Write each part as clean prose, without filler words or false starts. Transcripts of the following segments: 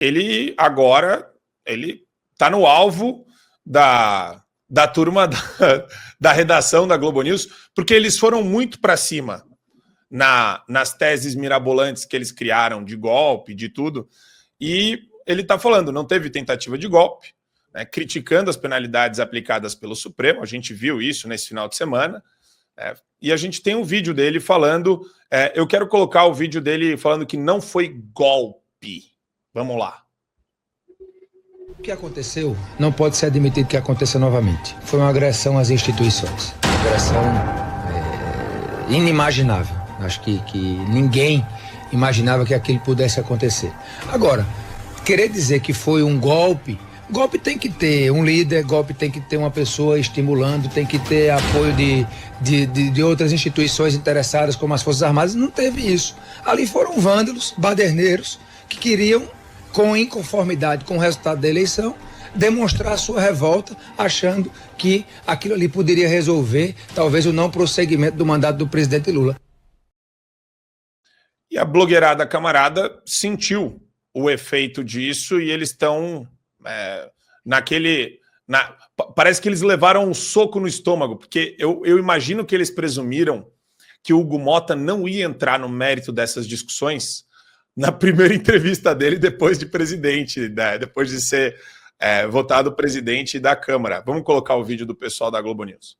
ele agora ele está no alvo da turma da redação da Globo News, porque eles foram muito para cima nas teses mirabolantes que eles criaram de golpe, de tudo, e ele está falando, não teve tentativa de golpe, né, criticando as penalidades aplicadas pelo Supremo, a gente viu isso nesse final de semana, e a gente tem um vídeo dele falando, eu quero colocar o vídeo dele falando que não foi golpe. Vamos lá. O que aconteceu não pode ser admitido que aconteça novamente. Foi uma agressão às instituições, uma agressão inimaginável. Acho que ninguém imaginava que aquilo pudesse acontecer. Agora, querer dizer que foi um golpe tem que ter um líder, golpe tem que ter uma pessoa estimulando, tem que ter apoio de outras instituições interessadas, como as Forças Armadas. Não teve isso. Ali foram vândalos, baderneiros, que queriam, com inconformidade com o resultado da eleição, demonstrar sua revolta, achando que aquilo ali poderia resolver, talvez, o não prosseguimento do mandato do presidente Lula. E a blogueirada camarada sentiu o efeito disso e eles estão parece que eles levaram um soco no estômago, porque eu imagino que eles presumiram que o Hugo Motta não ia entrar no mérito dessas discussões na primeira entrevista dele depois de presidente, né, depois de ser votado presidente da Câmara. Vamos colocar o vídeo do pessoal da Globo News.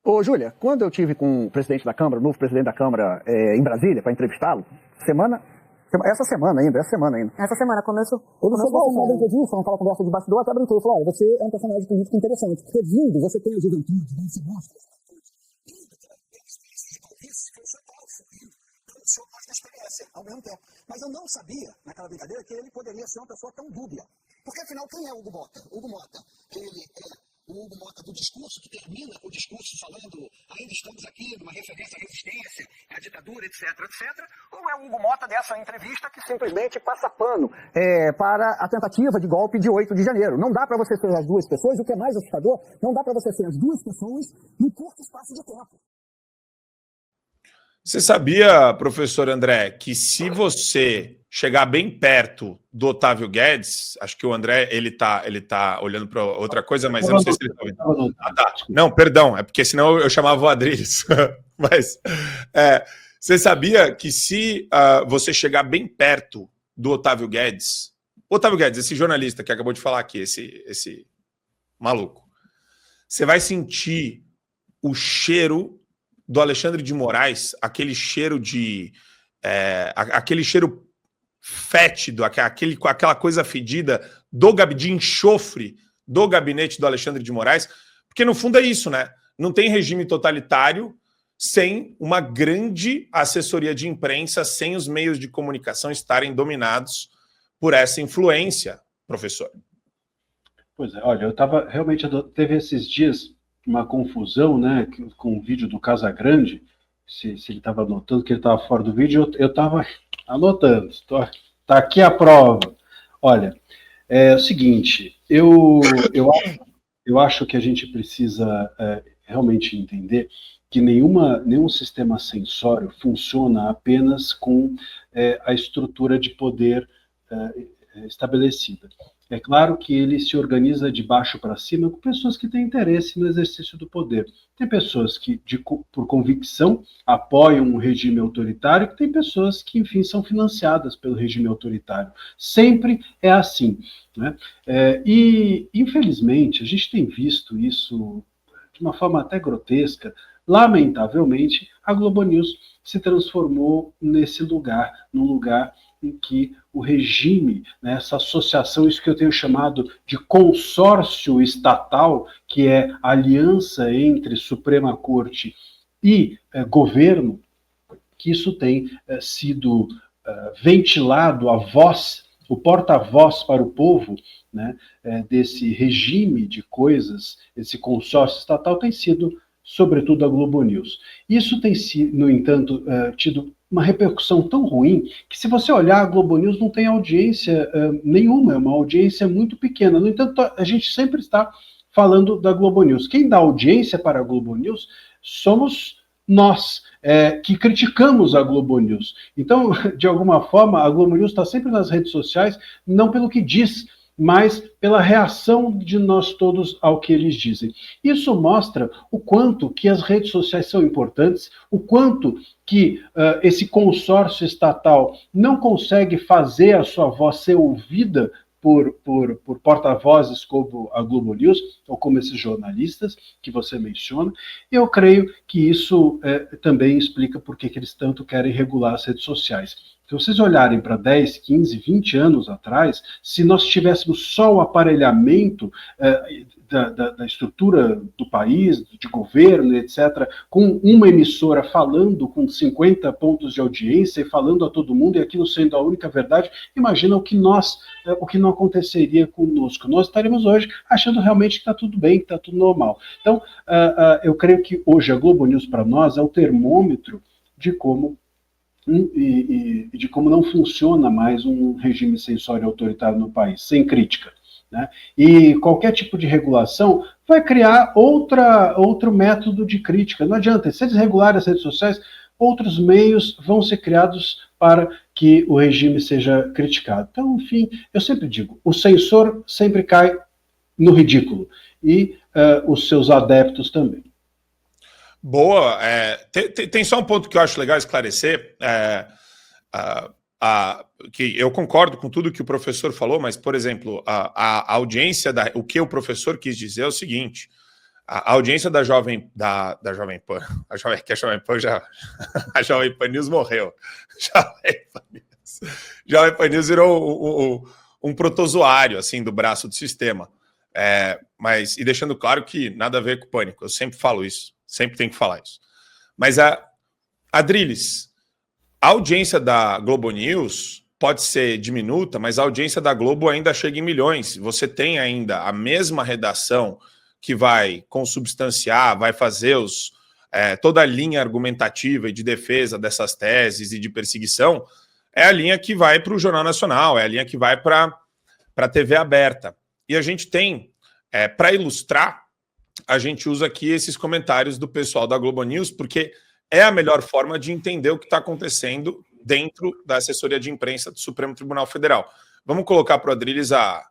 Ô, Júlia, quando eu tive com o presidente da Câmara, o novo presidente da Câmara, em Brasília, para entrevistá-lo, essa semana ainda. Essa semana começou. Ele chegou ao final da entrevista, naquela conversa de bastidor, até brinquei, falou, olha, você é um personagem político interessante, porque vindo, você tem a juventude, você mostra a experiência ao mesmo tempo. Mas eu não sabia, naquela brincadeira, que ele poderia ser uma pessoa tão dúbia. Porque, afinal, quem é Hugo Motta? Hugo Motta, ele é o Hugo Motta do discurso, que termina com o discurso falando ainda estamos aqui, numa referência à resistência, à ditadura, etc, etc. Ou é o Hugo Motta dessa entrevista que simplesmente passa pano para a tentativa de golpe de 8 de janeiro. Não dá para você ser as duas pessoas, o que é mais assustador, não dá para você ser as duas pessoas num curto espaço de tempo. Você sabia, professor André, que se você chegar bem perto do Otávio Guedes, acho que o André ele tá olhando para outra coisa, mas eu não sei se ele está ouvindo. Ah, tá. Não, perdão, é porque senão eu chamava o Adriles. Mas você sabia que se você chegar bem perto do Otávio Guedes, esse jornalista que acabou de falar aqui, esse maluco, você vai sentir o cheiro do Alexandre de Moraes, aquele cheiro fétido, aquela coisa fedida de enxofre do gabinete do Alexandre de Moraes, porque no fundo é isso, né? Não tem regime totalitário sem uma grande assessoria de imprensa, sem os meios de comunicação estarem dominados por essa influência, professor. Pois é, olha, teve esses dias uma confusão, né, com o vídeo do Casagrande, se ele estava anotando que ele estava fora do vídeo, eu estava anotando, tá aqui a prova. Olha, é o seguinte, eu acho que a gente precisa realmente entender que nenhum sistema censório funciona apenas com a estrutura de poder estabelecida. É claro que ele se organiza de baixo para cima com pessoas que têm interesse no exercício do poder. Tem pessoas que, por convicção, apoiam um regime autoritário, e tem pessoas que, enfim, são financiadas pelo regime autoritário. Sempre é assim, né? E, infelizmente, a gente tem visto isso de uma forma até grotesca. Lamentavelmente, a Globo News se transformou nesse lugar, num lugar em que o regime, né, essa associação, isso que eu tenho chamado de consórcio estatal, que é a aliança entre Suprema Corte e governo, que isso tem sido ventilado, a voz, o porta-voz para o povo, né, desse regime de coisas, esse consórcio estatal tem sido, sobretudo, a Globo News. Isso tem, no entanto, tido uma repercussão tão ruim que, se você olhar, a Globo News não tem audiência nenhuma, é uma audiência muito pequena. No entanto, a gente sempre está falando da Globo News. Quem dá audiência para a Globo News somos nós, que criticamos a Globo News. Então, de alguma forma, a Globo News está sempre nas redes sociais, não pelo que diz, mas pela reação de nós todos ao que eles dizem. Isso mostra o quanto que as redes sociais são importantes, o quanto que esse consórcio estatal não consegue fazer a sua voz ser ouvida por porta-vozes como a Globo News, ou como esses jornalistas que você menciona. Eu creio que isso também explica por que eles tanto querem regular as redes sociais. Se vocês olharem para 10, 15, 20 anos atrás, se nós tivéssemos só o aparelhamento da estrutura do país, de governo, etc., com uma emissora falando com 50 pontos de audiência e falando a todo mundo, e aquilo sendo a única verdade, imagina o que não aconteceria conosco. Nós estaríamos hoje achando realmente que está tudo bem, que está tudo normal. Então, eu creio que hoje a Globo News para nós é o termômetro de como de como não funciona mais um regime censório autoritário no país, sem crítica. Né? E qualquer tipo de regulação vai criar outro método de crítica. Não adianta, se eles regularem as redes sociais, outros meios vão ser criados para que o regime seja criticado. Então, enfim, eu sempre digo, o censor sempre cai no ridículo, e os seus adeptos também. Boa. Tem só um ponto que eu acho legal esclarecer, que eu concordo com tudo que o professor falou, mas, por exemplo, a audiência, o que o professor quis dizer é o seguinte: a audiência da Jovem Pan, a Jovem Pan já, a Jovem Pan News morreu. Jovem Pan News virou um protozoário, assim, do braço do sistema. Mas, e deixando claro que nada a ver com o pânico, eu sempre falo isso. Sempre tem que falar isso. Mas, Adriles, a audiência da Globo News pode ser diminuta, mas a audiência da Globo ainda chega em milhões. Você tem ainda a mesma redação que vai consubstanciar, vai fazer toda a linha argumentativa e de defesa dessas teses e de perseguição, é a linha que vai para o Jornal Nacional, é a linha que vai para a TV aberta. E a gente tem, para ilustrar, a gente usa aqui esses comentários do pessoal da Globo News, porque é a melhor forma de entender o que está acontecendo dentro da assessoria de imprensa do Supremo Tribunal Federal. Vamos colocar para o Adriles a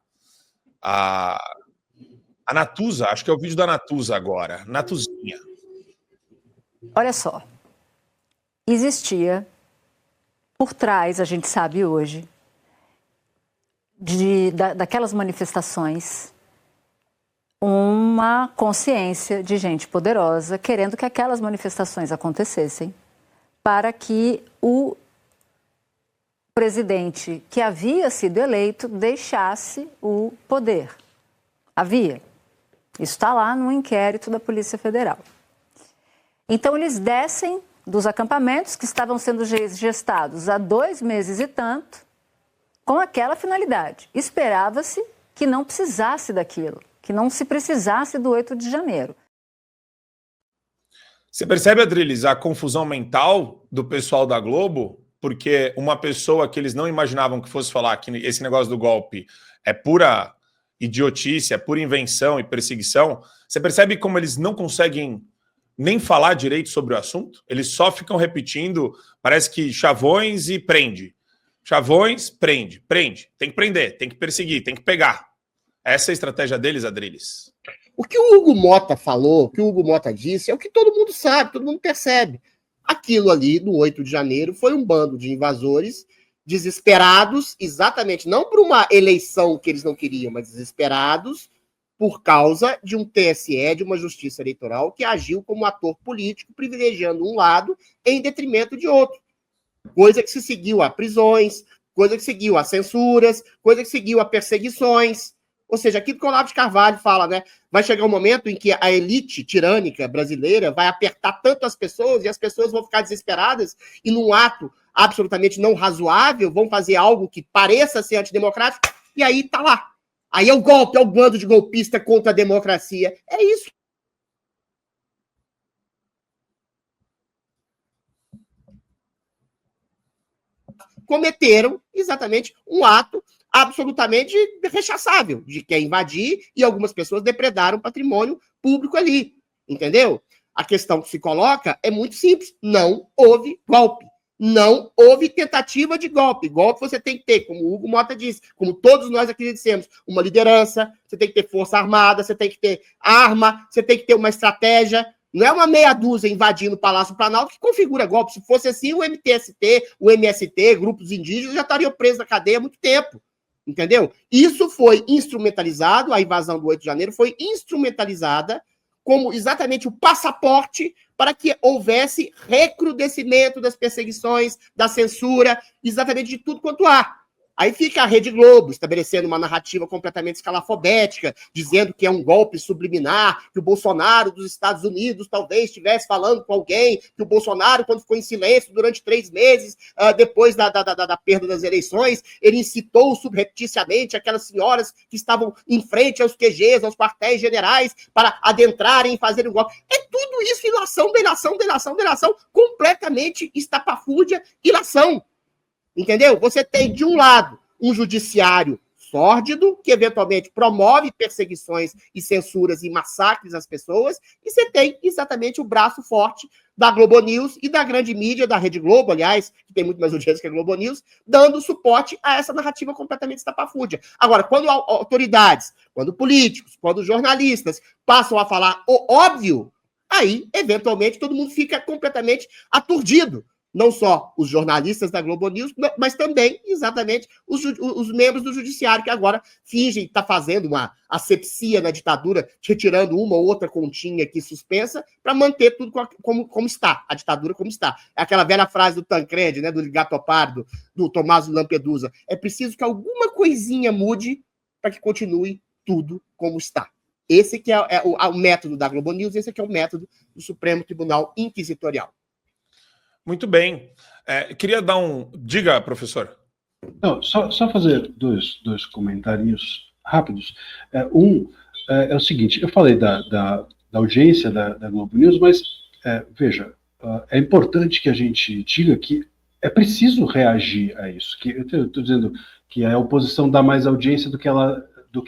Natuza, acho que é o vídeo da Natuza agora. Natuzinha. Olha só, existia por trás, a gente sabe hoje, daquelas manifestações, uma consciência de gente poderosa querendo que aquelas manifestações acontecessem para que o presidente que havia sido eleito deixasse o poder. Havia. Isso está lá no inquérito da Polícia Federal. Então eles descem dos acampamentos que estavam sendo gestados há 2 meses e tanto, com aquela finalidade. Esperava-se que não precisasse daquilo, que não se precisasse do 8 de janeiro. Você percebe, Adriles, a confusão mental do pessoal da Globo? Porque uma pessoa que eles não imaginavam que fosse falar que esse negócio do golpe é pura idiotice, é pura invenção e perseguição, você percebe como eles não conseguem nem falar direito sobre o assunto? Eles só ficam repetindo, parece que chavões e prende. Chavões, prende. Tem que prender, tem que perseguir, tem que pegar. Essa é a estratégia deles, Adriles. O que o Hugo Mota falou, o que o Hugo Mota disse, é o que todo mundo sabe, todo mundo percebe. Aquilo ali, no 8 de janeiro, foi um bando de invasores desesperados, exatamente, não por uma eleição que eles não queriam, mas desesperados por causa de um TSE, de uma justiça eleitoral, que agiu como ator político, privilegiando um lado em detrimento de outro. Coisa que se seguiu a prisões, coisa que seguiu a censuras, coisa que seguiu a perseguições. Ou seja, aquilo que o Olavo de Carvalho fala, né? Vai chegar um momento em que a elite tirânica brasileira vai apertar tanto as pessoas e as pessoas vão ficar desesperadas e, num ato absolutamente não razoável, vão fazer algo que pareça ser antidemocrático e aí tá lá. Aí é o golpe, é o bando de golpista contra a democracia. É isso. Cometeram exatamente um ato absolutamente rechaçável, de que é invadir, e algumas pessoas depredaram patrimônio público ali, entendeu? A questão que se coloca é muito simples. Não houve golpe. Não houve tentativa de golpe. Golpe você tem que ter, como o Hugo Mota disse, como todos nós aqui dissemos, uma liderança, você tem que ter força armada, você tem que ter arma, você tem que ter uma estratégia. Não é uma meia dúzia invadindo o Palácio Planalto que configura golpe. Se fosse assim, o MTST, o MST, grupos indígenas já estariam presos na cadeia há muito tempo. Entendeu? Isso foi instrumentalizado, a invasão do 8 de janeiro foi instrumentalizada como exatamente o passaporte para que houvesse recrudescimento das perseguições, da censura, exatamente de tudo quanto há. Aí fica a Rede Globo estabelecendo uma narrativa completamente escalafobética, dizendo que é um golpe subliminar, que o Bolsonaro dos Estados Unidos talvez estivesse falando com alguém, que o Bolsonaro, quando ficou em silêncio durante 3 meses, depois da perda das eleições, ele incitou subrepticiamente aquelas senhoras que estavam em frente aos QGs, aos quartéis generais, para adentrarem e fazerem um golpe. É tudo isso ilação, delação, completamente estapafúrdia, ilação. Entendeu? Você tem, de um lado, um judiciário sórdido, que eventualmente promove perseguições e censuras e massacres às pessoas, e você tem exatamente o braço forte da Globo News e da grande mídia, da Rede Globo, aliás, que tem muito mais audiência que a Globo News, dando suporte a essa narrativa completamente estapafúrdia. Agora, quando autoridades, quando políticos, quando jornalistas passam a falar o óbvio, aí, eventualmente, todo mundo fica completamente aturdido. Não só os jornalistas da Globo News, mas também, exatamente, os membros do judiciário, que agora fingem estar fazendo uma asepsia na ditadura, retirando uma ou outra continha aqui suspensa, para manter tudo como está, a ditadura como está. É aquela velha frase do Tancredi, né, do Gato Pardo, do Tommaso Lampedusa. É preciso que alguma coisinha mude para que continue tudo como está. Esse que é o método da Globo News, esse que é o método do Supremo Tribunal Inquisitorial. Muito bem. Queria dar um... Diga, professor. Não, só fazer dois comentários rápidos. É o seguinte, eu falei da audiência da Globo News, mas, veja, é importante que a gente diga que é preciso reagir a isso. Que eu estou dizendo que a oposição dá mais audiência do que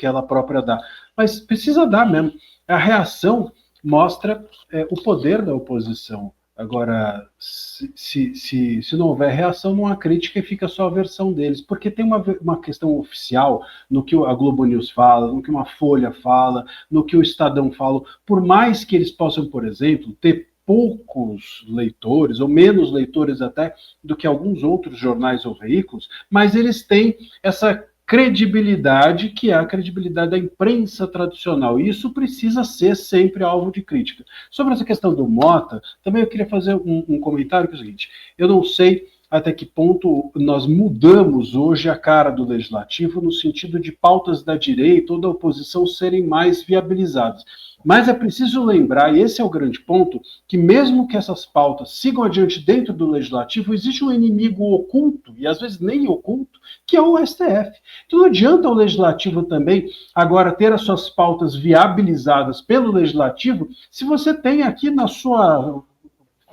ela própria dá. Mas precisa dar mesmo. A reação mostra o poder da oposição. Agora, se não houver reação, não há crítica e fica só a versão deles, porque tem uma questão oficial no que a Globo News fala, no que uma Folha fala, no que o Estadão fala, por mais que eles possam, por exemplo, ter poucos leitores, ou menos leitores até, do que alguns outros jornais ou veículos, mas eles têm essa credibilidade, que é a credibilidade da imprensa tradicional. E isso precisa ser sempre alvo de crítica. Sobre essa questão do Mota, também eu queria fazer um comentário que é o seguinte, eu não sei até que ponto nós mudamos hoje a cara do legislativo no sentido de pautas da direita ou da oposição serem mais viabilizadas. Mas é preciso lembrar, e esse é o grande ponto, que mesmo que essas pautas sigam adiante dentro do legislativo, existe um inimigo oculto, e às vezes nem oculto, que é o STF. Então não adianta o legislativo também agora ter as suas pautas viabilizadas pelo legislativo, se você tem aqui na sua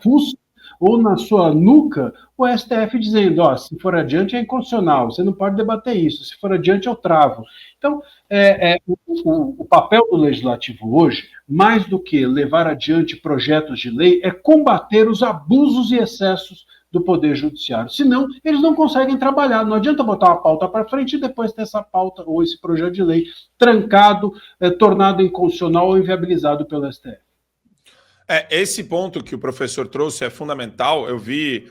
fuça ou na sua nuca o STF dizendo, se for adiante é inconstitucional, você não pode debater isso, se for adiante eu travo. Então, o papel do legislativo hoje, mais do que levar adiante projetos de lei, é combater os abusos e excessos do Poder Judiciário. Senão, eles não conseguem trabalhar. Não adianta botar uma pauta para frente e depois ter essa pauta ou esse projeto de lei trancado, tornado inconstitucional ou inviabilizado pelo STF. Esse ponto que o professor trouxe é fundamental. Eu vi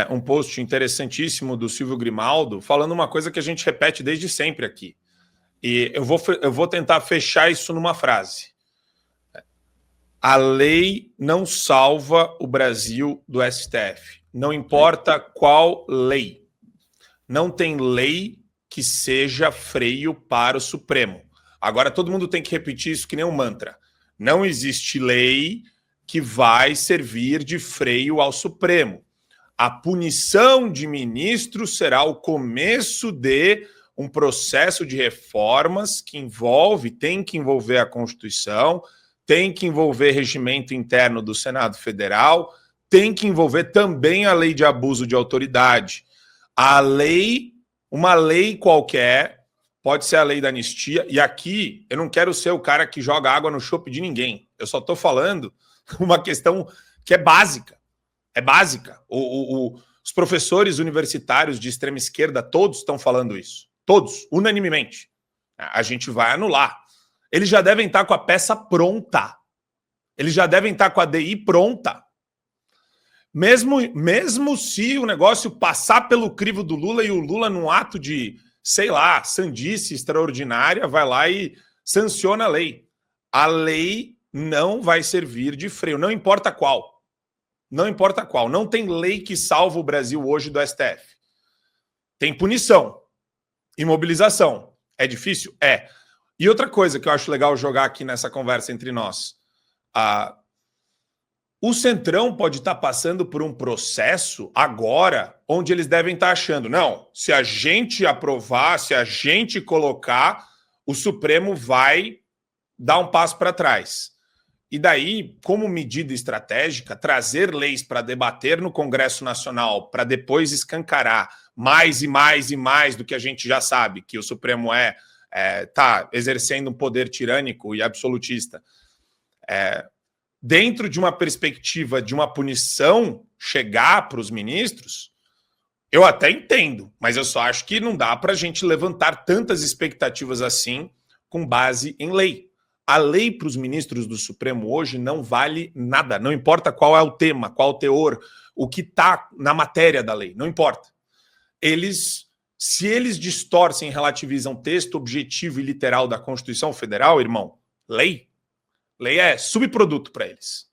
um post interessantíssimo do Silvio Grimaldo falando uma coisa que a gente repete desde sempre aqui. E eu vou tentar fechar isso numa frase. A lei não salva o Brasil do STF. Não importa qual lei. Não tem lei que seja freio para o Supremo. Agora todo mundo tem que repetir isso que nem um mantra. Não existe lei que vai servir de freio ao Supremo. A punição de ministros será o começo de um processo de reformas que tem que envolver a Constituição, tem que envolver regimento interno do Senado Federal, tem que envolver também a lei de abuso de autoridade. Uma lei qualquer, pode ser a lei da anistia, e aqui eu não quero ser o cara que joga água no chope de ninguém. Eu só estou falando uma questão que é básica. É básica. Os professores universitários de extrema esquerda, todos estão falando isso. Todos, unanimemente. A gente vai anular. Eles já devem estar com a peça pronta. Eles já devem estar com a DI pronta. Mesmo se o negócio passar pelo crivo do Lula e o Lula, num ato de, sei lá, sandice extraordinária, vai lá e sanciona a lei. A lei não vai servir de freio, não importa qual. Não importa qual. Não tem lei que salva o Brasil hoje do STF. Tem punição. Imobilização. É difícil? É. E outra coisa que eu acho legal jogar aqui nessa conversa entre nós. O Centrão pode estar passando por um processo agora onde eles devem estar achando, não, se a gente aprovar, se a gente colocar, o Supremo vai dar um passo para trás. E daí, como medida estratégica, trazer leis para debater no Congresso Nacional, para depois escancarar mais e mais e mais do que a gente já sabe, que o Supremo está exercendo um poder tirânico e absolutista. Dentro de uma perspectiva de uma punição chegar para os ministros, eu até entendo, mas eu só acho que não dá para a gente levantar tantas expectativas assim com base em lei. A lei para os ministros do Supremo hoje não vale nada, não importa qual é o tema, qual o teor, o que está na matéria da lei, não importa. Se eles distorcem e relativizam texto objetivo e literal da Constituição Federal, irmão, lei é subproduto para eles.